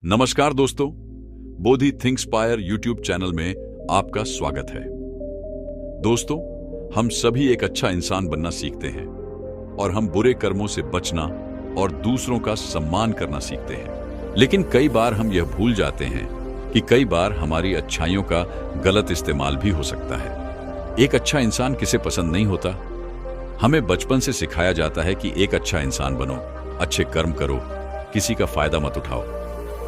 नमस्कार दोस्तों, बोधि थिंकस्पायर YouTube channel में आपका स्वागत है। दोस्तों, हम सभी एक अच्छा इंसान बनना सीखते हैं और हम बुरे कर्मों से बचना और दूसरों का सम्मान करना सीखते हैं। लेकिन कई बार हम यह भूल जाते हैं कि कई बार हमारी अच्छाइयों का गलत इस्तेमाल भी हो सकता है। एक अच्छा इंसान किसे पसंद नहीं होता? हमें बचपन से सिखाया जाता है कि एक अच्छा इंसान बनो, अच्छे कर्म करो, किसी का फायदा मत उठाओ।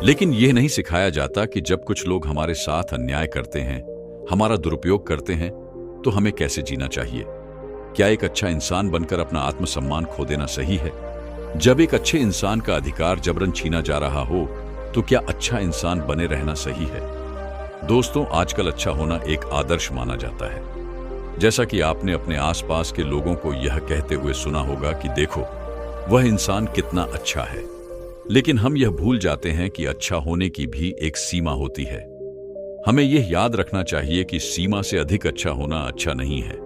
लेकिन यह नहीं सिखाया जाता कि जब कुछ लोग हमारे साथ अन्याय करते हैं, हमारा दुरुपयोग करते हैं, तो हमें कैसे जीना चाहिए। क्या एक अच्छा इंसान बनकर अपना आत्मसम्मान खो देना सही है? जब एक अच्छे इंसान का अधिकार जबरन छीना जा रहा हो, तो क्या अच्छा इंसान बने रहना सही है? दोस्तों, आजकल अच्छा होना एक आदर्श माना जाता है। जैसा कि आपने अपने आसपास के लोगों को यह कहते हुए सुना होगा कि देखो, वह इंसान कितना अच्छा है। लेकिन हम यह भूल जाते हैं कि अच्छा होने की भी एक सीमा होती है। हमें यह याद रखना चाहिए कि सीमा से अधिक अच्छा होना अच्छा नहीं है,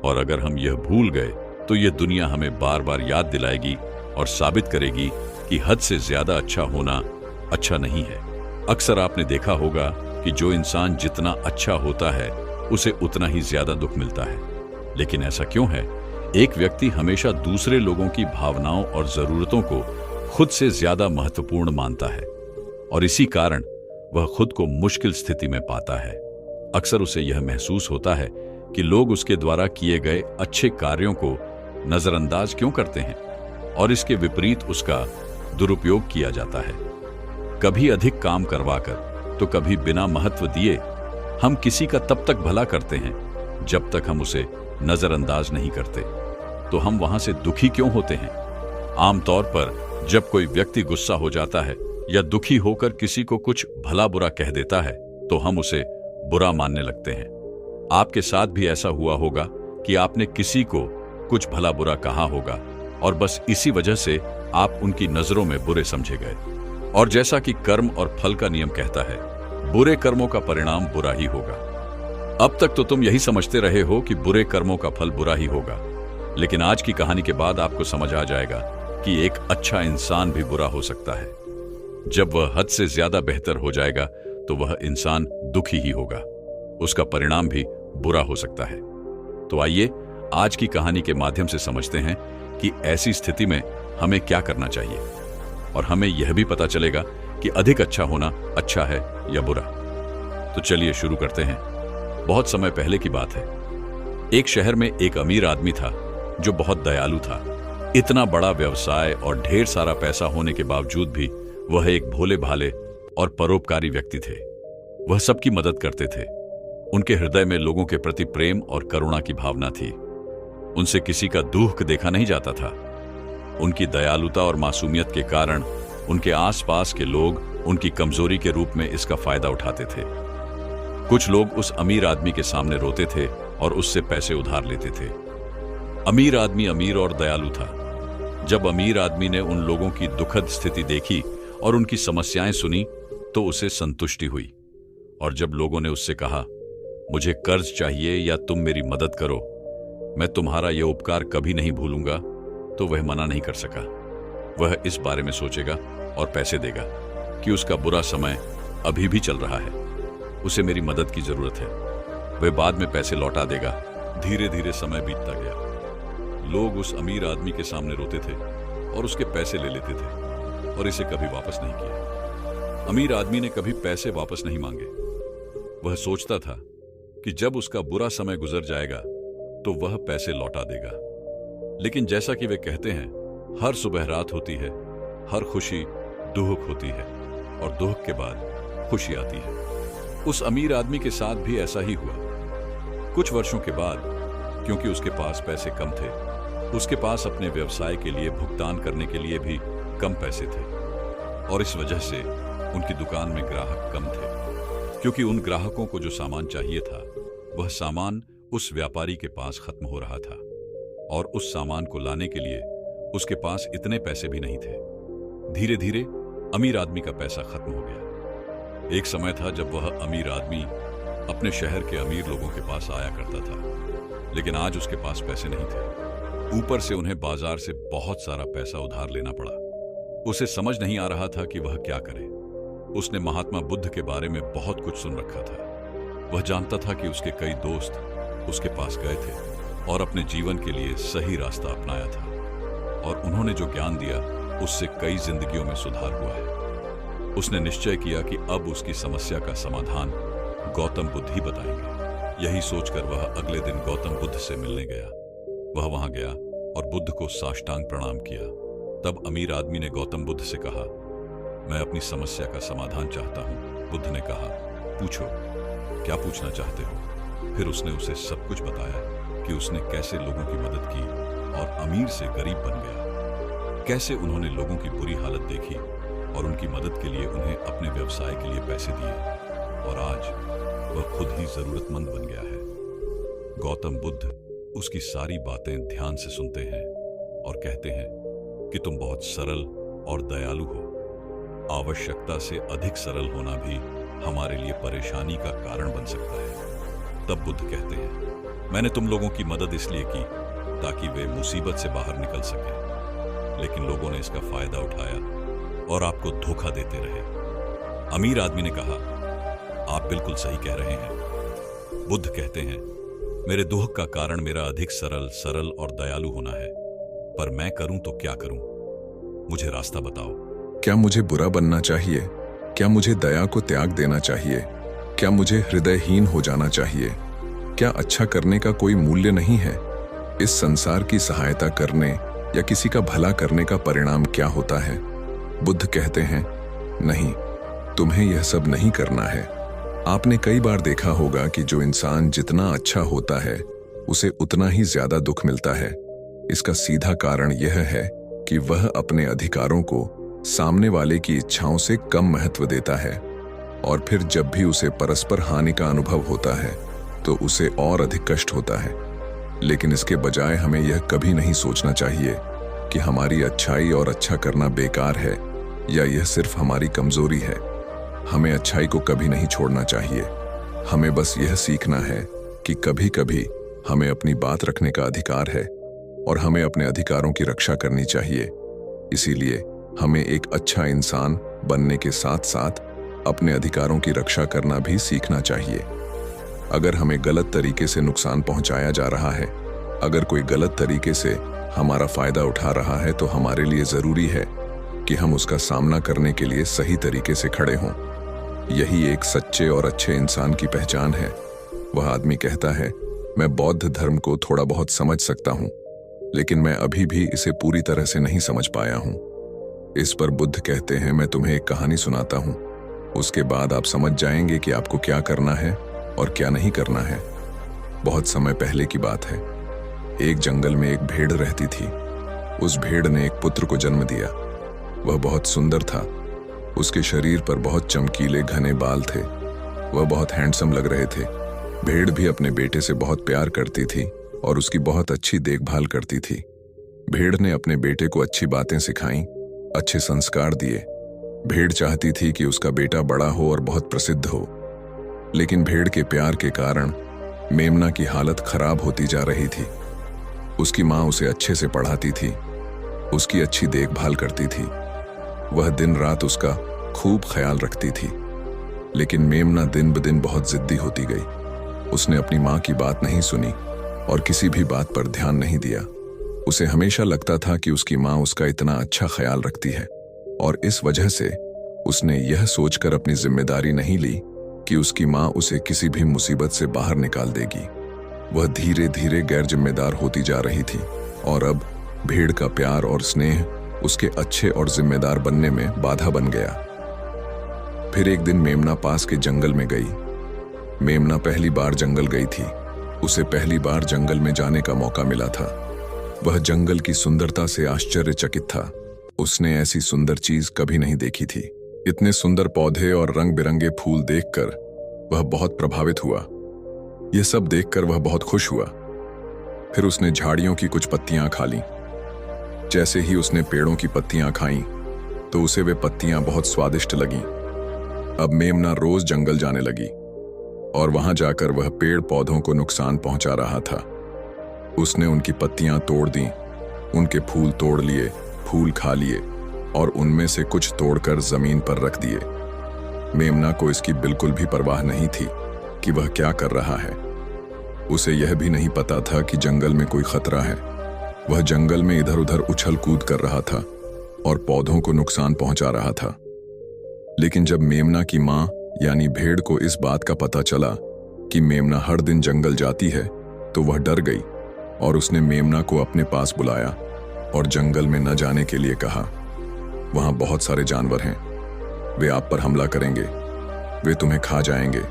और अगर हम यह भूल गए तो यह दुनिया हमें बार बार याद दिलाएगी और साबित करेगी कि हद से ज्यादा अच्छा होना अच्छा नहीं है। अक्सर आपने देखा होगा कि जो इंसान जितना अच्छा होता है, उसे उतना ही ज्यादा दुख मिलता है। लेकिन ऐसा क्यों है? एक व्यक्ति हमेशा दूसरे लोगों की भावनाओं और जरूरतों को खुद से ज्यादा महत्वपूर्ण मानता है, और इसी कारण वह खुद को मुश्किल स्थिति में पाता है। अक्सर उसे यह महसूस होता है कि लोग उसके द्वारा किए गए अच्छे कार्यों को नजरअंदाज क्यों करते हैं, और इसके विपरीत उसका दुरुपयोग किया जाता है। कभी अधिक काम करवाकर तो कभी बिना महत्व दिए हम किसी का तब तक भला करते हैं जब तक हम उसे नजरअंदाज नहीं करते। तो हम वहां से दुखी क्यों होते हैं? आमतौर पर जब कोई व्यक्ति गुस्सा हो जाता है या दुखी होकर किसी को कुछ भला बुरा कह देता है, तो हम उसे बुरा मानने लगते हैं। आपके साथ भी ऐसा हुआ होगा कि आपने किसी को कुछ भला बुरा कहा होगा और बस इसी वजह से आप उनकी नजरों में बुरे समझे गए। और जैसा कि कर्म और फल का नियम कहता है, बुरे कर्मों का परिणाम बुरा ही होगा। अब तक तो तुम यही समझते रहे हो कि बुरे कर्मों का फल बुरा ही होगा, लेकिन आज की कहानी के बाद आपको समझ आ जाएगा कि एक अच्छा इंसान भी बुरा हो सकता है। जब वह हद से ज्यादा बेहतर हो जाएगा तो वह इंसान दुखी ही होगा, उसका परिणाम भी बुरा हो सकता है। तो आइए आज की कहानी के माध्यम से समझते हैं कि ऐसी स्थिति में हमें क्या करना चाहिए, और हमें यह भी पता चलेगा कि अधिक अच्छा होना अच्छा है या बुरा। तो चलिए शुरू करते हैं। बहुत समय पहले की बात है। एक शहर में एक अमीर आदमी था जो बहुत दयालु था। इतना बड़ा व्यवसाय और ढेर सारा पैसा होने के बावजूद भी वह एक भोले भाले और परोपकारी व्यक्ति थे। वह सबकी मदद करते थे। उनके हृदय में लोगों के प्रति प्रेम और करुणा की भावना थी। उनसे किसी का दुख देखा नहीं जाता था। उनकी दयालुता और मासूमियत के कारण उनके आसपास के लोग उनकी कमजोरी के रूप में इसका फायदा उठाते थे। कुछ लोग उस अमीर आदमी के सामने रोते थे और उससे पैसे उधार लेते थे। अमीर आदमी अमीर और दयालु था। जब अमीर आदमी ने उन लोगों की दुखद स्थिति देखी और उनकी समस्याएं सुनी, तो उसे संतुष्टि हुई। और जब लोगों ने उससे कहा, मुझे कर्ज चाहिए या तुम मेरी मदद करो, मैं तुम्हारा यह उपकार कभी नहीं भूलूंगा, तो वह मना नहीं कर सका। वह इस बारे में सोचेगा और पैसे देगा कि उसका बुरा समय अभी भी चल रहा है, उसे मेरी मदद की जरूरत है। वह बाद में पैसे लौटा देगा। धीरे धीरे समय बीतता गया। लोग उस अमीर आदमी के सामने रोते थे और उसके पैसे ले लेते थे और इसे कभी वापस नहीं किया। अमीर आदमी ने कभी पैसे वापस नहीं मांगे। वह सोचता था कि जब उसका बुरा समय गुजर जाएगा तो वह पैसे लौटा देगा। लेकिन जैसा कि वे कहते हैं, हर सुबह रात होती है, हर खुशी दुख होती है, और दुख के बाद खुशी आती है। उस अमीर आदमी के साथ भी ऐसा ही हुआ। कुछ वर्षों के बाद, क्योंकि उसके पास पैसे कम थे, उसके पास अपने व्यवसाय के लिए भुगतान करने के लिए भी कम पैसे थे, और इस वजह से उनकी दुकान में ग्राहक कम थे। क्योंकि उन ग्राहकों को जो सामान चाहिए था, वह सामान उस व्यापारी के पास खत्म हो रहा था, और उस सामान को लाने के लिए उसके पास इतने पैसे भी नहीं थे। धीरे धीरे अमीर आदमी का पैसा खत्म हो गया। एक समय था जब वह अमीर आदमी अपने शहर के अमीर लोगों के पास आया करता था, लेकिन आज उसके पास पैसे नहीं थे। ऊपर से उन्हें बाजार से बहुत सारा पैसा उधार लेना पड़ा। उसे समझ नहीं आ रहा था कि वह क्या करे। उसने महात्मा बुद्ध के बारे में बहुत कुछ सुन रखा था। वह जानता था कि उसके कई दोस्त उसके पास गए थे और अपने जीवन के लिए सही रास्ता अपनाया था, और उन्होंने जो ज्ञान दिया उससे कई जिंदगियों में सुधार हुआ है। उसने निश्चय किया कि अब उसकी समस्या का समाधान गौतम बुद्ध ही बताएंगे। यही सोचकर वह अगले दिन गौतम बुद्ध से मिलने गया। वह वहां गया और बुद्ध को साष्टांग प्रणाम किया। तब अमीर आदमी ने गौतम बुद्ध से कहा, मैं अपनी समस्या का समाधान चाहता हूं। बुद्ध ने कहा, पूछो, क्या पूछना चाहते हो? फिर उसने उसे सब कुछ बताया कि उसने कैसे लोगों की मदद की और अमीर से गरीब बन गया, कैसे उन्होंने लोगों की बुरी हालत देखी और उनकी मदद के लिए उन्हें अपने व्यवसाय के लिए पैसे दिए, और आज वह खुद ही जरूरतमंद बन गया है। गौतम बुद्ध उसकी सारी बातें ध्यान से सुनते हैं और कहते हैं कि तुम बहुत सरल और दयालु हो। आवश्यकता से अधिक सरल होना भी हमारे लिए परेशानी का कारण बन सकता है। तब बुद्ध कहते हैं, मैंने तुम लोगों की मदद इसलिए की ताकि वे मुसीबत से बाहर निकल सकें, लेकिन लोगों ने इसका फायदा उठाया और आपको धोखा देते रहे। अमीर आदमी ने कहा, आप बिल्कुल सही कह रहे हैं। बुद्ध कहते हैं, मेरे दुख का कारण मेरा अधिक सरल और दयालु होना है, पर मैं करूं तो क्या करूं? मुझे रास्ता बताओ। क्या मुझे बुरा बनना चाहिए? क्या मुझे दया को त्याग देना चाहिए? क्या मुझे हृदयहीन हो जाना चाहिए? क्या अच्छा करने का कोई मूल्य नहीं है? इस संसार की सहायता करने या किसी का भला करने का परिणाम क्या होता है? बुद्ध कहते हैं, नहीं, तुम्हें यह सब नहीं करना है। आपने कई बार देखा होगा कि जो इंसान जितना अच्छा होता है उसे उतना ही ज्यादा दुख मिलता है। इसका सीधा कारण यह है कि वह अपने अधिकारों को सामने वाले की इच्छाओं से कम महत्व देता है, और फिर जब भी उसे परस्पर हानि का अनुभव होता है तो उसे और अधिक कष्ट होता है। लेकिन इसके बजाय हमें यह कभी नहीं सोचना चाहिए कि हमारी अच्छाई और अच्छा करना बेकार है या यह सिर्फ हमारी कमजोरी है। हमें अच्छाई को कभी नहीं छोड़ना चाहिए। हमें बस यह सीखना है कि कभी कभी हमें अपनी बात रखने का अधिकार है और हमें अपने अधिकारों की रक्षा करनी चाहिए। इसीलिए हमें एक अच्छा इंसान बनने के साथ साथ अपने अधिकारों की रक्षा करना भी सीखना चाहिए। अगर हमें गलत तरीके से नुकसान पहुंचाया जा रहा है, अगर कोई गलत तरीके से हमारा फायदा उठा रहा है, तो हमारे लिए जरूरी है कि हम उसका सामना करने के लिए सही तरीके से खड़े हों। यही एक सच्चे और अच्छे इंसान की पहचान है। वह आदमी कहता है, मैं बौद्ध धर्म को थोड़ा बहुत समझ सकता हूं, लेकिन मैं अभी भी इसे पूरी तरह से नहीं समझ पाया हूं। इस पर बुद्ध कहते हैं, मैं तुम्हें एक कहानी सुनाता हूं, उसके बाद आप समझ जाएंगे कि आपको क्या करना है और क्या नहीं करना है। बहुत समय पहले की बात है। एक जंगल में एक भेड़ रहती थी। उस भेड़ ने एक पुत्र को जन्म दिया। वह बहुत सुंदर था। उसके शरीर पर बहुत चमकीले घने बाल थे। वह बहुत हैंडसम लग रहे थे। भेड़ भी अपने बेटे से बहुत प्यार करती थी और उसकी बहुत अच्छी देखभाल करती थी। भेड़ ने अपने बेटे को अच्छी बातें सिखाईं, अच्छे संस्कार दिए। भेड़ चाहती थी कि उसका बेटा बड़ा हो और बहुत प्रसिद्ध हो, लेकिन भेड़ के प्यार के कारण मेमना की हालत खराब होती जा रही थी। उसकी माँ उसे अच्छे से पढ़ाती थी, उसकी अच्छी देखभाल करती थी, वह दिन रात उसका खूब ख्याल रखती थी। लेकिन मेमना दिन ब दिन बहुत जिद्दी होती गई। उसने अपनी माँ की बात नहीं सुनी और किसी भी बात पर ध्यान नहीं दिया। उसे हमेशा लगता था कि उसकी माँ उसका इतना अच्छा ख्याल रखती है, और इस वजह से उसने यह सोचकर अपनी जिम्मेदारी नहीं ली कि उसकी माँ उसे किसी भी मुसीबत से बाहर निकाल देगी। वह धीरे धीरे गैर जिम्मेदार होती जा रही थी, और अब भेड़ का प्यार और स्नेह उसके अच्छे और जिम्मेदार बनने में बाधा बन गया। फिर एक दिन मेमना पास के जंगल में गई। मेमना पहली बार जंगल गई थी। उसे पहली बार जंगल में जाने का मौका मिला था। वह जंगल की सुंदरता से आश्चर्यचकित था। उसने ऐसी सुंदर चीज कभी नहीं देखी थी। इतने सुंदर पौधे और रंग बिरंगे फूल देखकर वह बहुत प्रभावित हुआ। यह सब देखकर वह बहुत खुश हुआ। फिर उसने झाड़ियों की कुछ पत्तियां खा लीं। जैसे ही उसने पेड़ों की पत्तियां खाईं, तो उसे वे पत्तियां बहुत स्वादिष्ट लगीं। अब मेमना रोज जंगल जाने लगी, और वहां जाकर वह पेड़ पौधों को नुकसान पहुंचा रहा था। उसने उनकी पत्तियां तोड़ दी, उनके फूल तोड़ लिए, फूल खा लिए, और उनमें से कुछ तोड़कर जमीन पर रख दिए। मेमना को इसकी बिल्कुल भी परवाह नहीं थी कि वह क्या कर रहा है। उसे यह भी नहीं पता था कि जंगल में कोई खतरा है। वह जंगल में इधर उधर उछल कूद कर रहा था और पौधों को नुकसान पहुंचा रहा था। लेकिन जब मेमना की मां यानी भेड़ को इस बात का पता चला कि मेमना हर दिन जंगल जाती है, तो वह डर गई और उसने मेमना को अपने पास बुलाया और जंगल में न जाने के लिए कहा। वहां बहुत सारे जानवर हैं, वे आप पर हमला करेंगे, वे तुम्हें खा जाएंगे।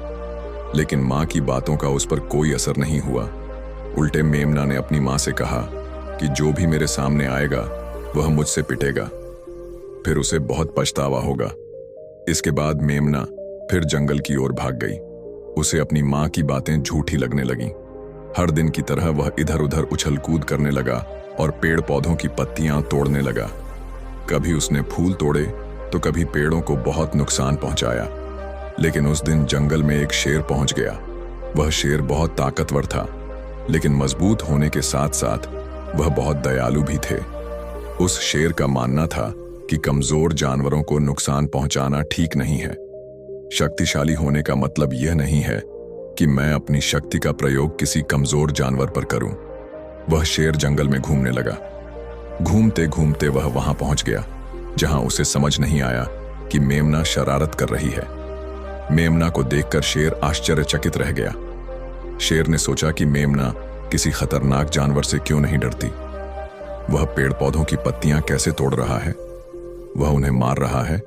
लेकिन मां की बातों का उस पर कोई असर नहीं हुआ। उल्टे मेमना ने अपनी मां से कहा कि जो भी मेरे सामने आएगा वह मुझसे पिटेगा, फिर उसे बहुत पछतावा होगा। इसके बाद मेमना फिर जंगल की ओर भाग गई। उसे अपनी मां की बातें झूठी लगने लगीं। हर दिन की तरह वह इधर उधर उछल कूद करने लगा और पेड़ पौधों की पत्तियां तोड़ने लगा। कभी उसने फूल तोड़े तो कभी पेड़ों को बहुत नुकसान पहुंचाया। लेकिन उस दिन जंगल में एक शेर पहुंच गया। वह शेर बहुत ताकतवर था, लेकिन मजबूत होने के साथ साथ वह बहुत दयालु भी थे। उस शेर का मानना था कि कमजोर जानवरों को नुकसान पहुंचाना ठीक नहीं है। शक्तिशाली होने का मतलब यह नहीं है कि मैं अपनी शक्ति का प्रयोग किसी कमजोर जानवर पर करूं। वह शेर जंगल में घूमने लगा। घूमते घूमते वह वहां पहुंच गया जहां उसे समझ नहीं आया कि मेमना शरारत कर रही है। मेमना को देखकर शेर आश्चर्यचकित रह गया। शेर ने सोचा कि मेमना किसी खतरनाक जानवर से क्यों नहीं डरती। वह पेड़ पौधों की पत्तियां कैसे तोड़ रहा है, वह उन्हें मार रहा है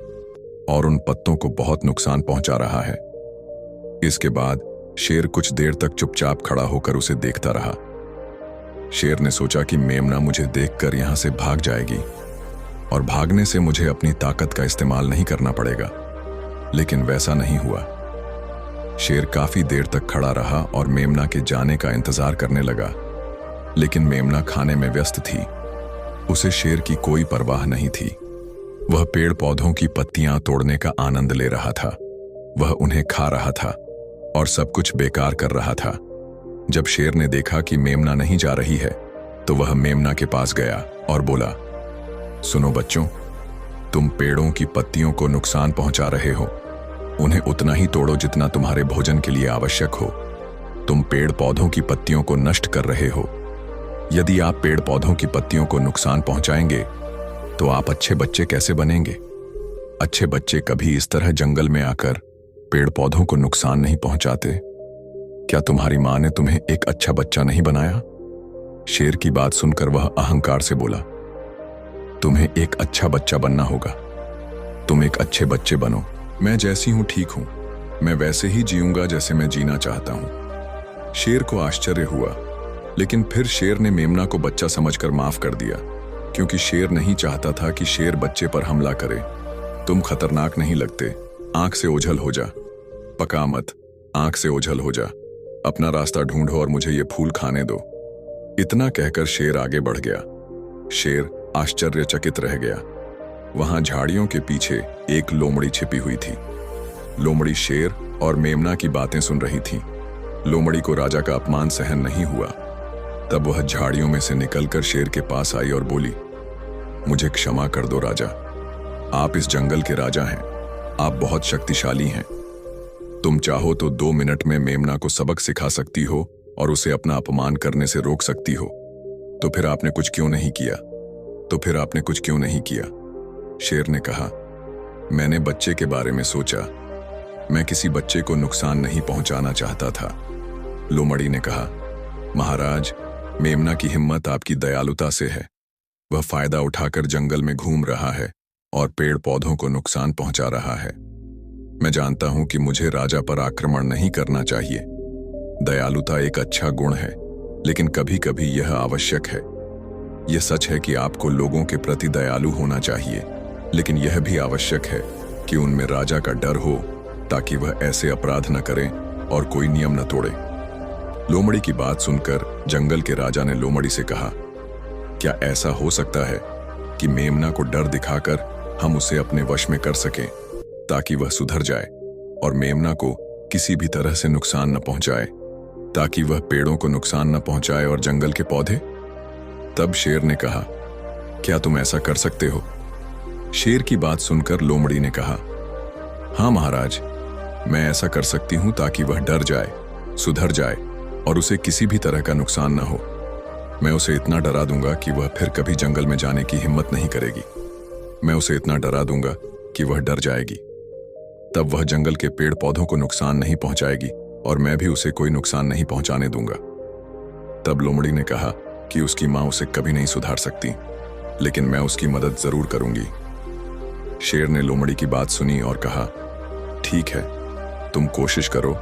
और उन पत्तों को बहुत नुकसान पहुंचा रहा है। इसके बाद शेर कुछ देर तक चुपचाप खड़ा होकर उसे देखता रहा। शेर ने सोचा कि मेमना मुझे देखकर यहां से भाग जाएगी और भागने से मुझे अपनी ताकत का इस्तेमाल नहीं करना पड़ेगा। लेकिन वैसा नहीं हुआ। शेर काफी देर तक खड़ा रहा और मेमना के जाने का इंतजार करने लगा। लेकिन मेमना खाने में व्यस्त थी। उसे शेर की कोई परवाह नहीं थी। वह पेड़ पौधों की पत्तियां तोड़ने का आनंद ले रहा था। वह उन्हें खा रहा था और सब कुछ बेकार कर रहा था। जब शेर ने देखा कि मेमना नहीं जा रही है, तो वह मेमना के पास गया और बोला, सुनो बच्चों, तुम पेड़ों की पत्तियों को नुकसान पहुंचा रहे हो। उन्हें उतना ही तोड़ो जितना तुम्हारे भोजन के लिए आवश्यक हो। तुम पेड़ पौधों की पत्तियों को नष्ट कर रहे हो। यदि आप पेड़ पौधों की पत्तियों को नुकसान पहुंचाएंगे तो आप अच्छे बच्चे कैसे बनेंगे? अच्छे बच्चे कभी इस तरह जंगल में आकर पेड़ पौधों को नुकसान नहीं पहुंचाते। क्या तुम्हारी मां ने तुम्हें एक अच्छा बच्चा नहीं बनाया? शेर की बात सुनकर वह अहंकार से बोला, तुम्हें एक अच्छा बच्चा बनना होगा। तुम एक अच्छे बच्चे बनो। मैं जैसी हूं ठीक हूं। मैं वैसे ही जीऊंगा जैसे मैं जीना चाहता हूं। शेर को आश्चर्य हुआ, लेकिन फिर शेर ने मेमना को बच्चा समझकर माफ कर दिया, क्योंकि शेर नहीं चाहता था कि शेर बच्चे पर हमला करे। तुम खतरनाक नहीं लगते, आंख से ओझल हो जा। पका मत, आंख से ओझल हो जा। अपना रास्ता ढूंढो और मुझे ये फूल खाने दो। इतना कहकर शेर आगे बढ़ गया। शेर आश्चर्यचकित रह गया। वहां झाड़ियों के पीछे एक लोमड़ी छिपी हुई थी। लोमड़ी शेर और मेमना की बातें सुन रही थी। लोमड़ी को राजा का अपमान सहन नहीं हुआ। तब वह झाड़ियों में से निकलकर शेर के पास आई और बोली, मुझे क्षमा कर दो राजा, आप इस जंगल के राजा हैं। आप बहुत शक्तिशाली हैं। तुम चाहो तो 2 मिनट में मेमना को सबक सिखा सकती हो और उसे अपना अपमान करने से रोक सकती हो। तो फिर आपने कुछ क्यों नहीं किया? शेर ने कहा, मैंने बच्चे के बारे में सोचा। मैं किसी बच्चे को नुकसान नहीं पहुंचाना चाहता था। लोमड़ी ने कहा, महाराज, मेमना की हिम्मत आपकी दयालुता से है। वह फायदा उठाकर जंगल में घूम रहा है और पेड़ पौधों को नुकसान पहुंचा रहा है। मैं जानता हूं कि मुझे राजा पर आक्रमण नहीं करना चाहिए। दयालुता एक अच्छा गुण है, लेकिन कभी कभी यह आवश्यक है। यह सच है कि आपको लोगों के प्रति दयालु होना चाहिए, लेकिन यह भी आवश्यक है कि उनमें राजा का डर हो, ताकि वह ऐसे अपराध न करें और कोई नियम न तोड़े। लोमड़ी की बात सुनकर जंगल के राजा ने लोमड़ी से कहा, क्या ऐसा हो सकता है कि मेमना को डर दिखाकर हम उसे अपने वश में कर सकें, ताकि वह सुधर जाए और मेमना को किसी भी तरह से नुकसान न पहुंचाए, ताकि वह पेड़ों को नुकसान न पहुंचाए और जंगल के पौधे? तब शेर ने कहा, क्या तुम ऐसा कर सकते हो? शेर की बात सुनकर लोमड़ी ने कहा, हाँ महाराज, मैं ऐसा कर सकती हूँ ताकि वह डर जाए, सुधर जाए और उसे किसी भी तरह का नुकसान न हो। मैं उसे इतना डरा दूंगा कि वह फिर कभी जंगल में जाने की हिम्मत नहीं करेगी। मैं उसे इतना डरा दूंगा कि वह डर जाएगी। तब वह जंगल के पेड़ पौधों को नुकसान नहीं पहुंचाएगी और मैं भी उसे कोई नुकसान नहीं पहुंचाने दूंगा। तब लोमड़ी ने कहा कि उसकी मां उसे कभी नहीं सुधार सकती, लेकिन मैं उसकी मदद जरूर करूंगी। शेर ने लोमड़ी की बात सुनी और कहा, ठीक है, तुम कोशिश करो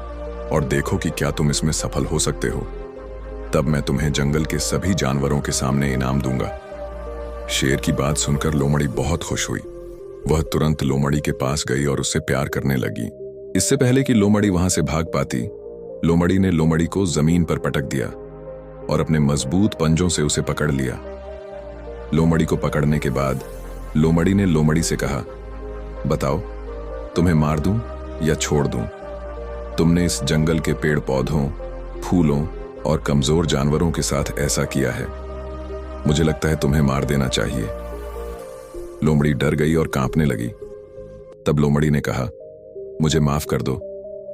और देखो कि क्या तुम इसमें सफल हो सकते हो। तब मैं तुम्हें जंगल के सभी जानवरों के सामने इनाम दूंगा। शेर की बात सुनकर लोमड़ी बहुत खुश हुई। वह तुरंत लोमड़ी के पास गई और उससे प्यार करने लगी। इससे पहले कि लोमड़ी वहां से भाग पाती, लोमड़ी ने लोमड़ी को जमीन पर पटक दिया और अपने मजबूत पंजों से उसे पकड़ लिया। लोमड़ी को पकड़ने के बाद लोमड़ी ने लोमड़ी से कहा, बताओ, तुम्हें मार दूं या छोड़ दूं? तुमने इस जंगल के पेड़ पौधों, फूलों और कमजोर जानवरों के साथ ऐसा किया है। मुझे लगता है तुम्हें मार देना चाहिए। लोमड़ी डर गई और कांपने लगी। तब लोमड़ी ने कहा, मुझे माफ कर दो,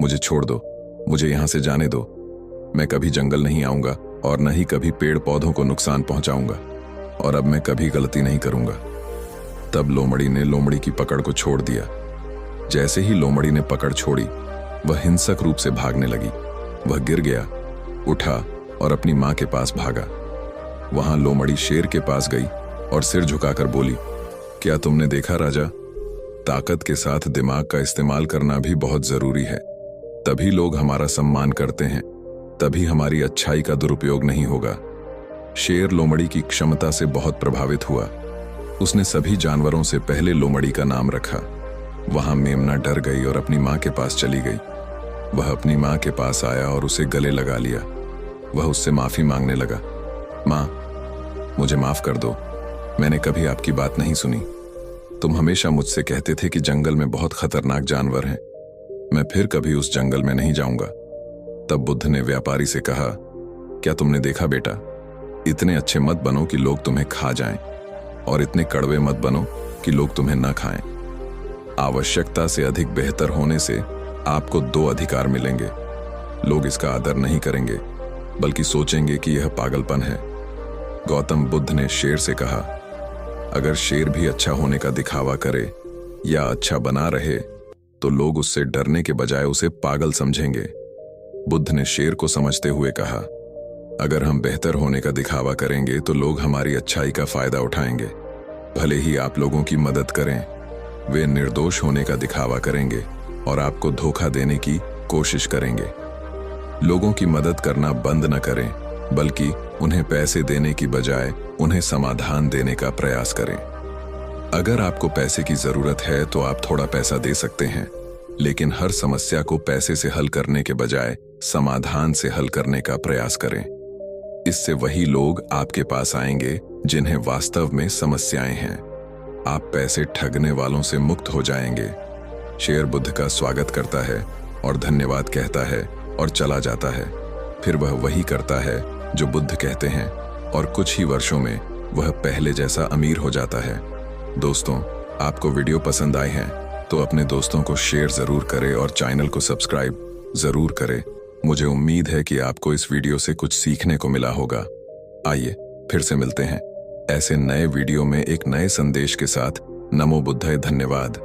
मुझे छोड़ दो, मुझे यहां से जाने दो। मैं कभी जंगल नहीं आऊंगा और न ही कभी पेड़ पौधों को नुकसान पहुंचाऊंगा, और अब मैं कभी गलती नहीं करूंगा। तब लोमड़ी ने लोमड़ी की पकड़ को छोड़ दिया। जैसे ही लोमड़ी ने पकड़ छोड़ी, वह हिंसक रूप से भागने लगी। वह गिर गया, उठा और अपनी मां के पास भागा। वहां लोमड़ी शेर के पास गई और सिर झुकाकर बोली, क्या तुमने देखा राजा, ताकत के साथ दिमाग का इस्तेमाल करना भी बहुत जरूरी है। तभी लोग हमारा सम्मान करते हैं, तभी हमारी अच्छाई का दुरुपयोग नहीं होगा। शेर लोमड़ी की क्षमता से बहुत प्रभावित हुआ। उसने सभी जानवरों से पहले लोमड़ी का नाम रखा। वहां मेमना डर गई और अपनी मां के पास चली गई। वह अपनी मां के पास आया और उसे गले लगा लिया। वह उससे माफी मांगने लगा, मां, मुझे माफ कर दो, मैंने कभी आपकी बात नहीं सुनी। तुम हमेशा मुझसे कहते थे कि जंगल में बहुत खतरनाक जानवर हैं। मैं फिर कभी उस जंगल में नहीं जाऊंगा। तब बुद्ध ने व्यापारी से कहा, क्या तुमने देखा बेटा, इतने अच्छे मत बनो कि लोग तुम्हें खा जाएं, और इतने कड़वे मत बनो कि लोग तुम्हें न खाएं। आवश्यकता से अधिक बेहतर होने से आपको 2 अधिकार मिलेंगे। लोग इसका आदर नहीं करेंगे, बल्कि सोचेंगे कि यह पागलपन है। गौतम बुद्ध ने शेर से कहा, अगर शेर भी अच्छा होने का दिखावा करे या अच्छा बना रहे, तो लोग उससे डरने के बजाय उसे पागल समझेंगे। बुद्ध ने शेर को समझते हुए कहा, अगर हम बेहतर होने का दिखावा करेंगे तो लोग हमारी अच्छाई का फायदा उठाएंगे। भले ही आप लोगों की मदद करें, वे निर्दोष होने का दिखावा करेंगे और आपको धोखा देने की कोशिश करेंगे। लोगों की मदद करना बंद न करें, बल्कि उन्हें पैसे देने की बजाय उन्हें समाधान देने का प्रयास करें। अगर आपको पैसे की जरूरत है तो आप थोड़ा पैसा दे सकते हैं, लेकिन हर समस्या को पैसे से हल करने के बजाय समाधान से हल करने का प्रयास करें। इससे वही लोग आपके पास आएंगे जिन्हें वास्तव में समस्याएं हैं। आप पैसे ठगने वालों से मुक्त हो जाएंगे। शेर बुद्ध का स्वागत करता है और धन्यवाद कहता है और चला जाता है। फिर वह वही करता है जो बुद्ध कहते हैं, और कुछ ही वर्षों में वह पहले जैसा अमीर हो जाता है। दोस्तों, आपको वीडियो पसंद आए हैं तो अपने दोस्तों को शेयर जरूर करें और चैनल को सब्सक्राइब जरूर करें। मुझे उम्मीद है कि आपको इस वीडियो से कुछ सीखने को मिला होगा। आइए फिर से मिलते हैं ऐसे नए वीडियो में एक नए संदेश के साथ। नमो बुद्धाय। धन्यवाद।